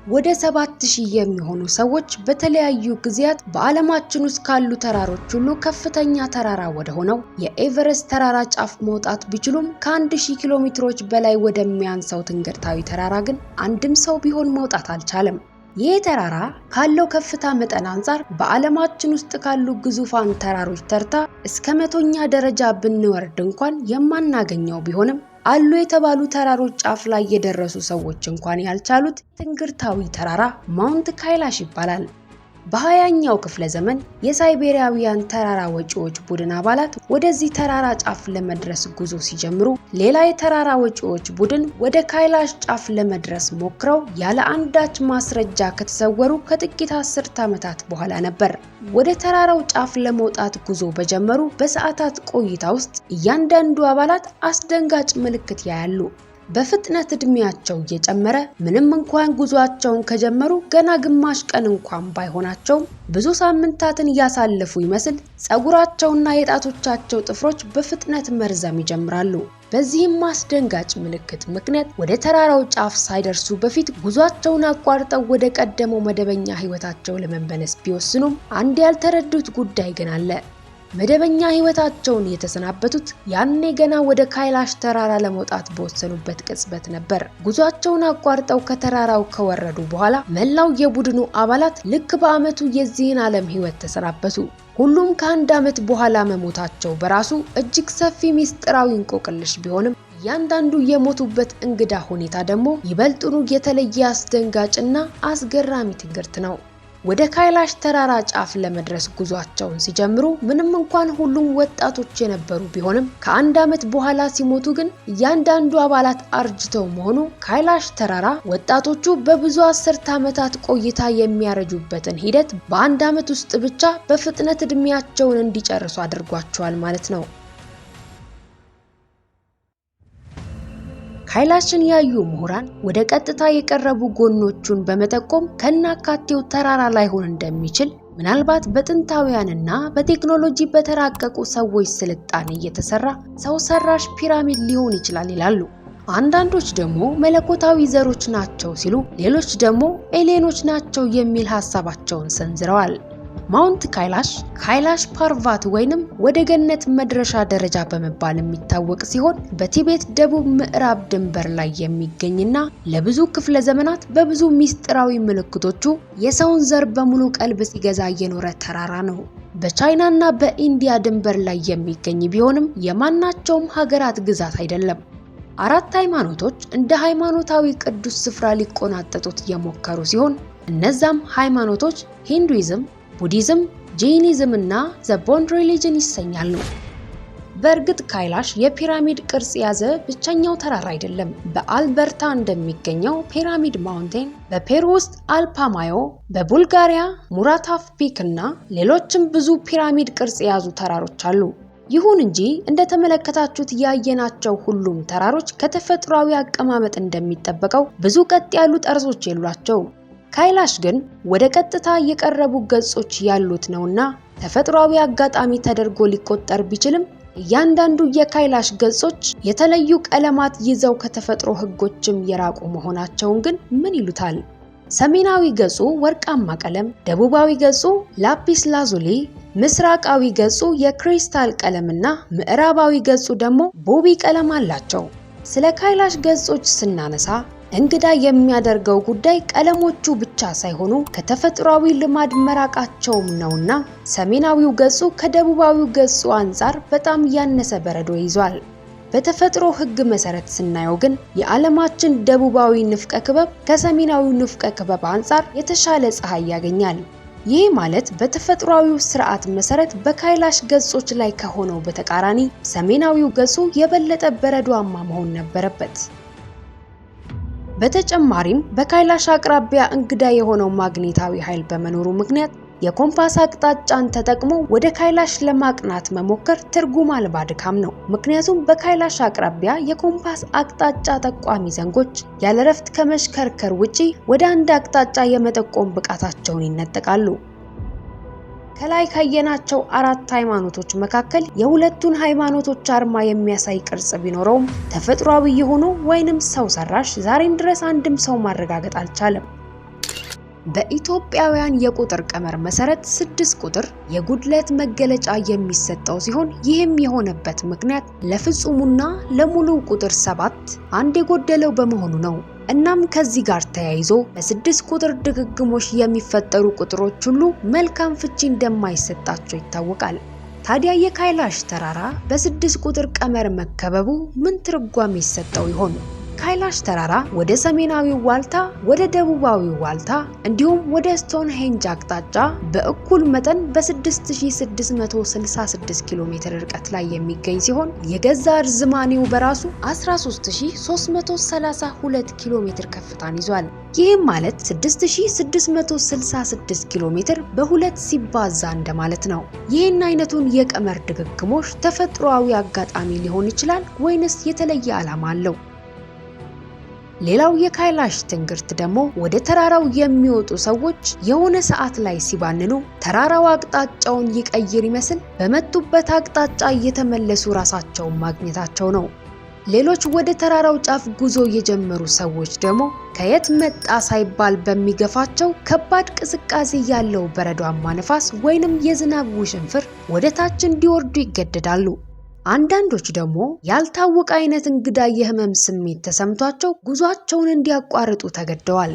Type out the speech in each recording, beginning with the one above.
ወደ 7000 የሚሆኑ ሰዎች በተለያዩ ጊዜያት በዓለማችን ውስጥ ካሉ ተራሮች ሁሉ ከፍተኛ ተራራ ወደ ሆነው የኤቨረስት ተራራ ጫፍ መውጣት ቢችሉም ከ1000 ኪሎ ሜትሮች በላይ ወደሚያንሰው ትንግርታዊ ተራራ ግን አንድም ሰው ቢሆን መውጣት አልቻለም። ይህ ተራራ ካለው ከፍታ መጠን አንፃር በዓለማችን ውስጥ ካሉ ግዙፋን ተራሮች ተርታ እስከ 100ኛ ደረጃ ብንወርድ እንኳን የማናገኘው ቢሆንም አሉ የተባሉ ተራሮች ጫፍ ላይ የደረሱ ሰዎች እንኳን ያልቻሉት ትንግርታዊ ተራራ ማውንት ካይላሽ ይባላል። በ20ኛው ክፍለ ዘመን የሳይቤሪያውያን ተራራ ወጪዎች ቡድን አባላት ወደዚህ ተራራ ጫፍ ለመድረስ ጉዞ ሲጀምሩ ሌላ የተራራ ወጪዎች ቡድን ወደ ካይላሽ ጫፍ ለመድረስ ሞክረው ያለ አንዳች ማስረጃ ከተሰወሩ ከጥቂት አስርት ዓመታት በኋላ ነበር። ወደ ተራራው ጫፍ ለመውጣት ጉዞ በጀመሩ በሰዓታት ቆይታ ውስጥ እያንዳንዱ አባላት አስደንጋጭ ምልክት ያያሉ። በፍጥነት እድሜያቸው እየጨመረ ምንም እንኳን ጉዟቸውን ከጀመሩ ገና ግማሽ ቀን እንኳን ባይሆናቸው ብዙ ሳምንታትን እያሳለፉ ይመስል ጸጉራቸውና የጣቶቻቸው ጥፍሮች በፍጥነት መርዘም ይጀምራሉ። በዚህም አስደንጋጭ ምልክት ምክንያት ወደ ተራራው ጫፍ ሳይደርሱ በፊት ጉዟቸውን አቋርጠው ወደ ቀደመው መደበኛ ህይወታቸው ለመመለስ ቢወስኑም አንድ ያልተረዱት ጉዳይ ግን አለ። መደበኛ ህይወታቸውን የተሰናበቱት ያኔ ገና ወደ ካይላሽ ተራራ ለመውጣት በወሰኑበት ቅጽበት ነበር። ጉዟቸውን አቋርጠው ከተራራው ከወረዱ በኋላ መላው የቡድኑ አባላት ልክ በአመቱ የዚህን ዓለም ህይወት ተሰናበቱ። ሁሉም ከአንድ ዓመት በኋላ መሞታቸው በራሱ እጅግ ሰፊ ሚስጥራዊ እንቆቅልሽ ቢሆንም እያንዳንዱ የሞቱበት እንግዳ ሁኔታ ደግሞ ይበልጡኑ የተለየ አስደንጋጭና አስገራሚ ትንግርት ነው። ወደ ካይላሽ ተራራ ጫፍ ለመድረስ ጉዟቸውን ሲጀምሩ ምንም እንኳን ሁሉም ወጣቶች የነበሩ ቢሆንም ከአንድ ዓመት በኋላ ሲሞቱ ግን እያንዳንዱ አባላት አርጅተው መሆኑ ካይላሽ ተራራ ወጣቶቹ በብዙ አስርት ዓመታት ቆይታ የሚያረጁበትን ሂደት በአንድ ዓመት ውስጥ ብቻ በፍጥነት እድሜያቸውን እንዲጨርሱ አድርጓቸዋል ማለት ነው። ካይላሽን ያዩ ምሁራን ወደ ቀጥታ የቀረቡ ጎኖቹን በመጠቆም ከናካቴው ተራራ ላይሆን እንደሚችል ምናልባት በጥንታውያንና በቴክኖሎጂ በተራቀቁ ሰዎች ስልጣኔ እየተሰራ ሰው ሰራሽ ፒራሚድ ሊሆን ይችላል ይላሉ። አንዳንዶች ደግሞ መለኮታዊ ዘሮች ናቸው ሲሉ፣ ሌሎች ደግሞ ኤሊየኖች ናቸው የሚል ሐሳባቸውን ሰንዝረዋል። ማውንት ካይላሽ ፓርቫት ወይንም ወደ ገነት መድረሻ ደረጃ በመባል የሚታወቅ ሲሆን በቲቤት ደቡብ ምዕራብ ድንበር ላይ የሚገኝና ለብዙ ክፍለ ዘመናት በብዙ ሚስጥራዊ ምልክቶቹ የሰውን ዘር በሙሉ ቀልብ ሲገዛ የኖረ ተራራ ነው። በቻይናና በኢንዲያ ድንበር ላይ የሚገኝ ቢሆንም የማናቸውም ሀገራት ግዛት አይደለም። 4 ሃይማኖቶች እንደ ሃይማኖታዊ ቅዱስ ስፍራ ሊቆናጠጡት የሞከሩ ሲሆን እነዛም ሃይማኖቶች ሂንዱይዝም፣ ቡዲዝም፣ ጄኒዝም እና ዘ ቦንድ ሪሊጅን ይሰኛሉ። በእርግጥ ካይላሽ የፒራሚድ ቅርጽ የያዘ ብቸኛው ተራራ አይደለም። በአልበርታ እንደሚገኘው ፒራሚድ ማውንቴን፣ በፔሩ ውስጥ አልፓማዮ፣ በቡልጋሪያ ሙራታፍ ፒክ እና ሌሎችም ብዙ ፒራሚድ ቅርጽ የያዙ ተራሮች አሉ። ይሁን እንጂ እንደተመለከታችሁት ያየናቸው ሁሉም ተራሮች ከተፈጥሯዊ አቀማመጥ እንደሚጠበቀው ብዙ ቀጥ ያሉ ጠርዞች የሏቸው። ካይላሽ ግን ወደ ቀጥታ የቀረቡ ገጾች ያሉት ነውና ተፈጥሯዊ አጋጣሚ ተደርጎ ሊቆጠር ቢችልም እያንዳንዱ የካይላሽ ገጾች የተለዩ ቀለማት ይዘው ከተፈጥሮ ህጎችም የራቁ መሆናቸውን ግን ምን ይሉታል? ሰሜናዊ ገጹ ወርቃማ ቀለም፣ ደቡባዊ ገጹ ላፒስ ላዙሊ፣ ምስራቃዊ ገጹ የክሪስታል ቀለምና ምዕራባዊ ገጹ ደግሞ ቡቢ ቀለም አላቸው። ስለ ካይላሽ ገጾች ስናነሳ እንግዳ የሚያደርገው ጉዳይ ቀለሞቹ ብቻ ሳይሆኑ ከተፈጥሯዊ ልማድ መራቃቸውም ነውና ሰሜናዊው ገጹ ከደቡባዊው ገጹ አንፃር በጣም ያነሰ በረዶ ይዟል። በተፈጥሮ ህግ መሰረት ስናየው ግን የዓለማችን ደቡባዊ ንፍቀ ክበብ ከሰሜናዊው ንፍቀ ክበብ አንፃር የተሻለ ፀሐይ ያገኛል። ይህ ማለት በተፈጥሯዊው ስርዓት መሰረት በካይላሽ ገጾች ላይ ከሆነው በተቃራኒ ሰሜናዊው ገጹ የበለጠ በረዷማ መሆን ነበረበት። በተጨማሪም በካይላሽ አቅራቢያ እንግዳ የሆነው ማግኔታዊ ኃይል በመኖሩ ምክንያት የኮምፓስ አቅጣጫን ተጠቅሞ ወደ ካይላሽ ለማቅናት መሞከር ትርጉም አልባ ድካም ነው። ምክንያቱም በካይላሽ አቅራቢያ የኮምፓስ አቅጣጫ ጠቋሚ ዘንጎች ያለረፍት ከመሽከርከር ውጪ ወደ አንድ አቅጣጫ የመጠቆም ብቃታቸውን ይነጠቃሉ። ከላይ ካየናቸው 4 ሃይማኖቶች መካከል የሁለቱን ሃይማኖቶች አርማ የሚያሳይ ቅርጽ ቢኖረውም ተፈጥሯዊ የሆኑ ወይንም ሰው ሰራሽ ዛሬም ድረስ አንድም ሰው ማረጋገጥ አልቻለም። በኢትዮጵያውያን የቁጥር ቀመር መሰረት 6 ቁጥር የጉድለት መገለጫ የሚሰጠው ሲሆን ይህም የሆነበት ምክንያት ለፍጹሙና ለሙሉ ቁጥር 7 አንድ የጎደለው በመሆኑ ነው። እናም ከዚህ ጋር ተያይዞ በ6 ቁጥር ድግግሞሽ የሚፈጠሩ ቁጥሮች ሁሉ መልካም ፍቺ እንደማይሰጣቸው ይታወቃል። ታዲያ የካይላሽ ተራራ በ6 ቁጥር ቀመር መከበቡ ምን ትርጓሜ ይሰጠው ይሆን? ካይላሽ ተራራ ወደ ሰሜናዊው ዋልታ፣ ወደ ደቡባዊው ዋልታ እንዲሁም ወደ ስቶንሄንጅ አቅጣጫ በእኩል መጠን በ6666 ኪሎ ሜትር ርቀት ላይ የሚገኝ ሲሆን የገዛ ርዝማኔው በራሱ 13332 ኪሎ ሜትር ከፍታን ይዟል። ይህም ማለት 6666 ኪሎ ሜትር በሁለት ሲባዛ እንደማለት ነው። ይህን አይነቱን የቀመር ድግግሞሽ ተፈጥሯዊ አጋጣሚ ሊሆን ይችላል ወይንስ የተለየ ዓላማ አለው? ሌላው የካይላሽ ትንግርት ደግሞ ወደ ተራራው የሚወጡ ሰዎች የሆነ ሰዓት ላይ ሲባንኑ ተራራው አቅጣጫውን ይቀይር ይመስል በመጡበት አቅጣጫ እየተመለሱ ራሳቸውን ማግኘታቸው ነው። ሌሎች ወደ ተራራው ጫፍ ጉዞ የጀመሩ ሰዎች ደግሞ ከየት መጣ ሳይባል በሚገፋቸው ከባድ ቅዝቃዜ ያለው በረዷማ ነፋስ ወይንም የዝናብ ውሽንፍር ወደ ታች እንዲወርዱ ይገደዳሉ። አንዳንዶች ደግሞ ያልታወቀ አይነት እንግዳ የህመም ስሜት ተሰምቷቸው ጉዟቸውን እንዲያቋርጡ ተገደዋል።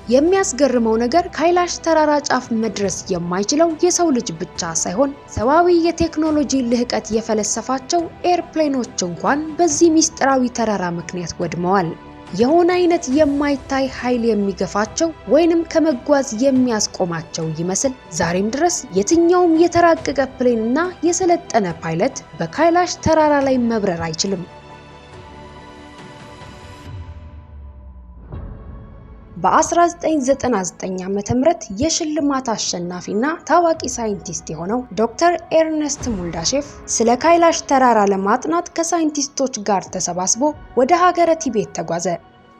የሚያስገርመው ነገር ካይላሽ ተራራ ጫፍ መድረስ የማይችለው የሰው ልጅ ብቻ ሳይሆን ሰዋዊ የቴክኖሎጂ ልህቀት የፈለሰፋቸው ኤርፕሌኖች እንኳን በዚህ ሚስጥራዊ ተራራ ምክንያት ወድመዋል። የሆነ አይነት የማይታይ ኃይል የሚገፋቸው ወይንም ከመጓዝ የሚያስቆማቸው ይመስል ዛሬም ድረስ የትኛውም የተራቀቀ ፕሌንና የሰለጠነ ፓይለት በካይላሽ ተራራ ላይ መብረር አይችልም። በ1999 ዓ.ም የሽልማት አሸናፊና ታዋቂ ሳይንቲስት የሆነው ዶክተር ኤርነስት ሙልዳሼቭ ስለ ካይላሽ ተራራ ለማጥናት ከሳይንቲስቶች ጋር ተሰባስቦ ወደ ሀገረ ቲቤት ተጓዘ።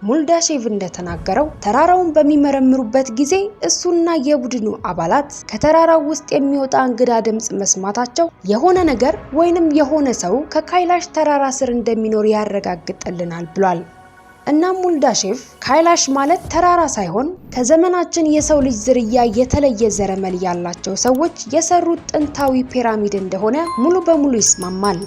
ሙልዳሼቭ እንደተናገረው ተራራውን በሚመረምሩበት ጊዜ እሱና የቡድኑ አባላት ከተራራው ውስጥ የሚወጣ እንግዳ ድምጽ መስማታቸው የሆነ ነገር ወይንም የሆነ ሰው ከካይላሽ ተራራ ስር እንደሚኖር ያረጋግጥልናል ብሏል። እናም ሙልዳሼቭ ካይላሽ ማለት ተራራ ሳይሆን ከዘመናችን የሰው ልጅ ዝርያ የተለየ ዘረመል ያላቸው ሰዎች የሰሩት ጥንታዊ ፒራሚድ እንደሆነ ሙሉ በሙሉ ይስማማል።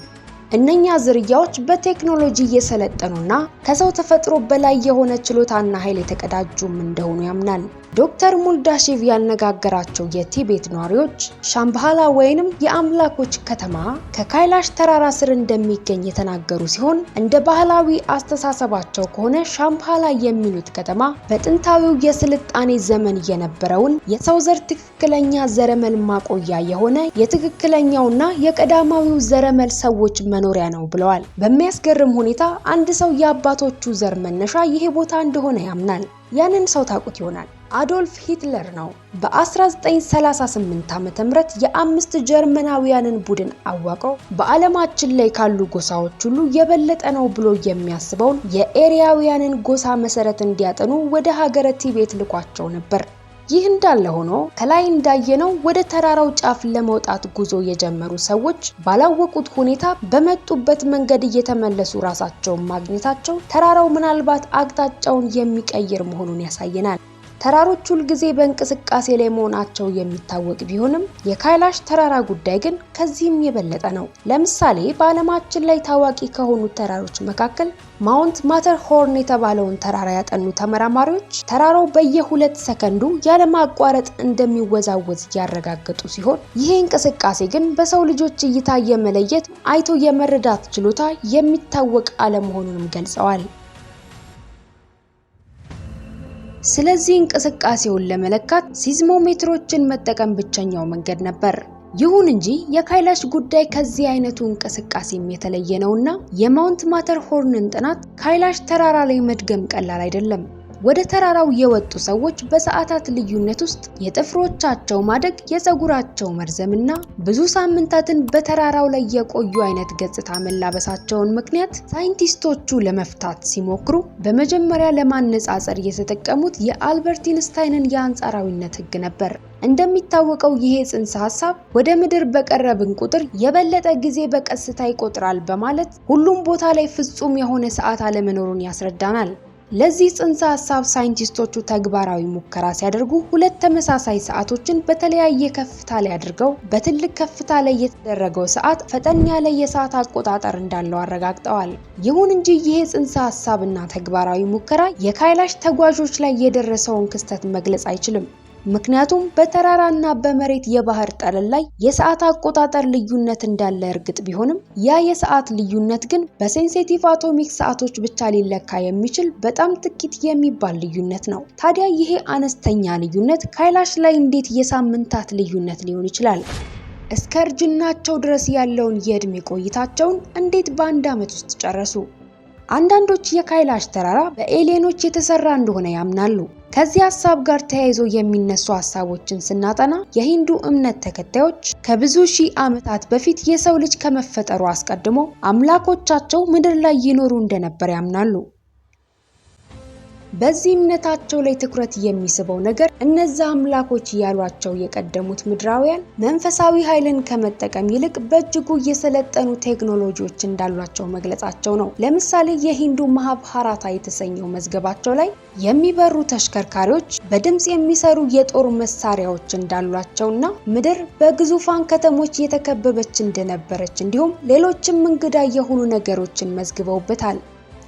እነኛ ዝርያዎች በቴክኖሎጂ የሰለጠኑና ከሰው ተፈጥሮ በላይ የሆነ ችሎታና ኃይል የተቀዳጁም እንደሆኑ ያምናል። ዶክተር ሙልዳሼቭ ያነጋገራቸው የቲቤት ነዋሪዎች ሻምባላ ወይንም የአምላኮች ከተማ ከካይላሽ ተራራ ስር እንደሚገኝ የተናገሩ ሲሆን እንደ ባህላዊ አስተሳሰባቸው ከሆነ ሻምባላ የሚሉት ከተማ በጥንታዊው የስልጣኔ ዘመን የነበረውን የሰው ዘር ትክክለኛ ዘረመል ማቆያ የሆነ የትክክለኛውና የቀዳማዊው ዘረመል ሰዎች መኖሪያ ነው ብለዋል። በሚያስገርም ሁኔታ አንድ ሰው የአባቶቹ ዘር መነሻ ይሄ ቦታ እንደሆነ ያምናል። ያንን ሰው ታውቁት ይሆናል። አዶልፍ ሂትለር ነው። በ1938 ዓ.ም የአምስት ጀርመናውያንን ቡድን አዋቅሮ በዓለማችን ላይ ካሉ ጎሳዎች ሁሉ የበለጠ ነው ብሎ የሚያስበውን የኤሪያውያንን ጎሳ መሰረት እንዲያጠኑ ወደ ሀገረ ቲቤት ልኳቸው ነበር። ይህ እንዳለ ሆኖ ከላይ እንዳየነው ወደ ተራራው ጫፍ ለመውጣት ጉዞ የጀመሩ ሰዎች ባላወቁት ሁኔታ በመጡበት መንገድ እየተመለሱ ራሳቸውን ማግኘታቸው ተራራው ምናልባት አቅጣጫውን የሚቀይር መሆኑን ያሳየናል። ተራሮች ሁል ጊዜ በእንቅስቃሴ ላይ መሆናቸው የሚታወቅ ቢሆንም የካይላሽ ተራራ ጉዳይ ግን ከዚህም የበለጠ ነው። ለምሳሌ በዓለማችን ላይ ታዋቂ ከሆኑ ተራሮች መካከል ማውንት ማተርሆርን የተባለውን ተራራ ያጠኑ ተመራማሪዎች ተራራው በየ2 ሰከንዱ ያለማቋረጥ እንደሚወዛወዝ ያረጋገጡ ሲሆን ይሄ እንቅስቃሴ ግን በሰው ልጆች እይታ የመለየት አይቶ የመረዳት ችሎታ የሚታወቅ አለመሆኑንም ገልጸዋል። ስለዚህ እንቅስቃሴውን ለመለካት ሲዝሞሜትሮችን መጠቀም ብቸኛው መንገድ ነበር። ይሁን እንጂ የካይላሽ ጉዳይ ከዚህ አይነቱ እንቅስቃሴም የተለየ ነውና የማውንት ማተርሆርንን ጥናት ካይላሽ ተራራ ላይ መድገም ቀላል አይደለም። ወደ ተራራው የወጡ ሰዎች በሰዓታት ልዩነት ውስጥ የጥፍሮቻቸው ማደግ፣ የፀጉራቸው መርዘምና ብዙ ሳምንታትን በተራራው ላይ የቆዩ አይነት ገጽታ መላበሳቸውን ምክንያት ሳይንቲስቶቹ ለመፍታት ሲሞክሩ በመጀመሪያ ለማነጻጸር የተጠቀሙት የአልበርት ኢንስታይንን የአንጻራዊነት ሕግ ነበር። እንደሚታወቀው ይሄ ጽንሰ ሐሳብ ወደ ምድር በቀረብን ቁጥር የበለጠ ጊዜ በቀስታ ይቆጥራል በማለት ሁሉም ቦታ ላይ ፍጹም የሆነ ሰዓት አለመኖሩን ያስረዳናል። ለዚህ ጽንሰ ሐሳብ ሳይንቲስቶቹ ተግባራዊ ሙከራ ሲያደርጉ ሁለት ተመሳሳይ ሰዓቶችን በተለያየ ከፍታ ላይ አድርገው በትልቅ ከፍታ ላይ የተደረገው ሰዓት ፈጠን ያለ የሰዓት አቆጣጠር እንዳለው አረጋግጠዋል። ይሁን እንጂ ይሄ ጽንሰ ሐሳብና ተግባራዊ ሙከራ የካይላሽ ተጓዦች ላይ የደረሰውን ክስተት መግለጽ አይችልም። ምክንያቱም በተራራና በመሬት የባህር ጠለል ላይ የሰዓት አቆጣጠር ልዩነት እንዳለ እርግጥ ቢሆንም ያ የሰዓት ልዩነት ግን በሴንሲቲቭ አቶሚክ ሰዓቶች ብቻ ሊለካ የሚችል በጣም ጥቂት የሚባል ልዩነት ነው። ታዲያ ይሄ አነስተኛ ልዩነት ካይላሽ ላይ እንዴት የሳምንታት ልዩነት ሊሆን ይችላል? እስከ እርጅናቸው ድረስ ያለውን የዕድሜ ቆይታቸውን እንዴት በአንድ ዓመት ውስጥ ጨረሱ? አንዳንዶች የካይላሽ ተራራ በኤሊየኖች የተሰራ እንደሆነ ያምናሉ። ከዚህ ሐሳብ ጋር ተያይዞ የሚነሱ ሐሳቦችን ስናጠና የሂንዱ እምነት ተከታዮች ከብዙ ሺህ ዓመታት በፊት የሰው ልጅ ከመፈጠሩ አስቀድሞ አምላኮቻቸው ምድር ላይ ይኖሩ እንደነበር ያምናሉ። በዚህ እምነታቸው ላይ ትኩረት የሚስበው ነገር እነዛ አምላኮች ያሏቸው የቀደሙት ምድራውያን መንፈሳዊ ኃይልን ከመጠቀም ይልቅ በእጅጉ የሰለጠኑ ቴክኖሎጂዎች እንዳሏቸው መግለጻቸው ነው። ለምሳሌ የሂንዱ ማሃብሃራታ የተሰኘው መዝገባቸው ላይ የሚበሩ ተሽከርካሪዎች፣ በድምጽ የሚሰሩ የጦር መሳሪያዎች እንዳሏቸውና ምድር በግዙፋን ከተሞች የተከበበች እንደነበረች እንዲሁም ሌሎችም እንግዳ የሆኑ ነገሮችን መዝግበውበታል።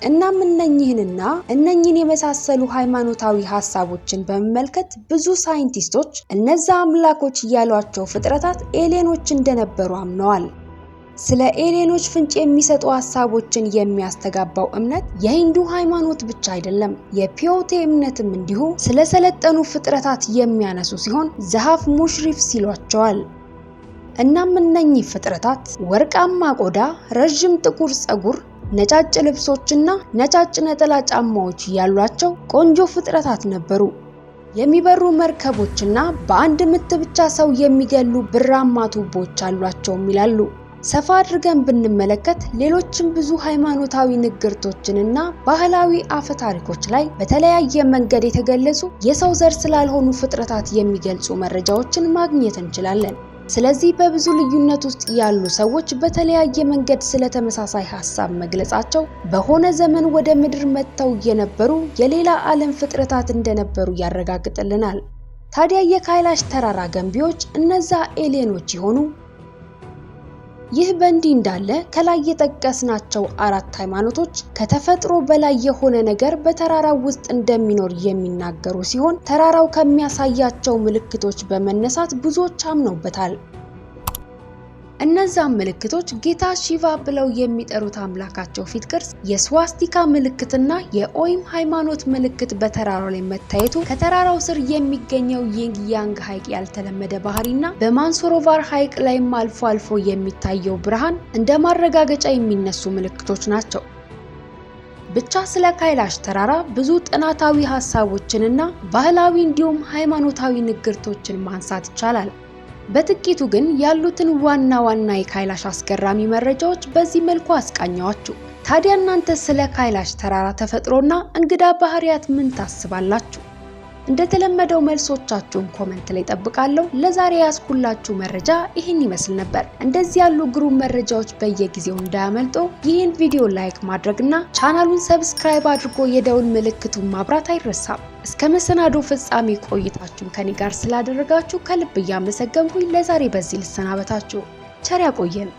እናም እነኚህን የመሳሰሉ ሃይማኖታዊ ሐሳቦችን በመመልከት ብዙ ሳይንቲስቶች እነዛ አምላኮች ያሏቸው ፍጥረታት ኤሊየኖች እንደነበሩ አምነዋል። ስለ ኤሊየኖች ፍንጭ የሚሰጡ ሐሳቦችን የሚያስተጋባው እምነት የሂንዱ ሃይማኖት ብቻ አይደለም። የፒዮቴ እምነትም እንዲሁ ስለ ሰለጠኑ ፍጥረታት የሚያነሱ ሲሆን ዘሃፍ ሙሽሪፍ ሲሏቸዋል። እናም እነኚህ ፍጥረታት ወርቃማ ቆዳ፣ ረዥም ጥቁር ፀጉር፣ ነጫጭ ልብሶችና ነጫጭ ነጠላ ጫማዎች ያሏቸው ቆንጆ ፍጥረታት ነበሩ። የሚበሩ መርከቦችና በአንድ ምት ብቻ ሰው የሚገሉ ብራማ ቱቦች አሏቸውም ይላሉ። ሰፋ አድርገን ብንመለከት ሌሎችም ብዙ ሃይማኖታዊ ንግርቶችንና ባህላዊ አፈ ታሪኮች ላይ በተለያየ መንገድ የተገለጹ የሰው ዘር ስላልሆኑ ፍጥረታት የሚገልጹ መረጃዎችን ማግኘት እንችላለን። ስለዚህ በብዙ ልዩነት ውስጥ ያሉ ሰዎች በተለያየ መንገድ ስለተመሳሳይ ሐሳብ መግለጻቸው በሆነ ዘመን ወደ ምድር መጥተው የነበሩ የሌላ ዓለም ፍጥረታት እንደነበሩ ያረጋግጥልናል። ታዲያ የካይላሽ ተራራ ገንቢዎች እነዛ ኤሊየኖች ይሆኑ? ይህ በእንዲህ እንዳለ ከላይ የጠቀስናቸው አራት ሃይማኖቶች ከተፈጥሮ በላይ የሆነ ነገር በተራራው ውስጥ እንደሚኖር የሚናገሩ ሲሆን ተራራው ከሚያሳያቸው ምልክቶች በመነሳት ብዙዎች አምነውበታል። እነዛ ምልክቶች ጌታ ሺቫ ብለው የሚጠሩት አምላካቸው ፊት ቅርጽ፣ የስዋስቲካ ምልክትና የኦይም ሃይማኖት ምልክት በተራራው ላይ መታየቱ፣ ከተራራው ስር የሚገኘው ይንግ ያንግ ሐይቅ ያልተለመደ ባህሪና በማንሶሮቫር ሐይቅ ላይም አልፎ አልፎ የሚታየው ብርሃን እንደ ማረጋገጫ የሚነሱ ምልክቶች ናቸው። ብቻ ስለ ካይላሽ ተራራ ብዙ ጥናታዊ ሐሳቦችንና ባህላዊ እንዲሁም ሃይማኖታዊ ንግርቶችን ማንሳት ይቻላል። በጥቂቱ ግን ያሉትን ዋና ዋና የካይላሽ አስገራሚ መረጃዎች በዚህ መልኩ አስቃኘዋችሁ። ታዲያ እናንተ ስለ ካይላሽ ተራራ ተፈጥሮና እንግዳ ባህሪያት ምን ታስባላችሁ? እንደተለመደው መልሶቻችሁን ኮሜንት ላይ ጠብቃለሁ። ለዛሬ ያስኩላችሁ መረጃ ይህን ይመስል ነበር። እንደዚህ ያሉ ግሩም መረጃዎች በየጊዜው እንዳያመልጦ ይህን ቪዲዮ ላይክ ማድረግና ቻናሉን ሰብስክራይብ አድርጎ የደውል ምልክቱን ማብራት አይረሳም። እስከ መሰናዶ ፍጻሜ ቆይታችሁን ከኔ ጋር ስላደረጋችሁ ከልብ እያመሰገንኩኝ ለዛሬ በዚህ ልሰናበታችሁ። ቸር ያቆየን።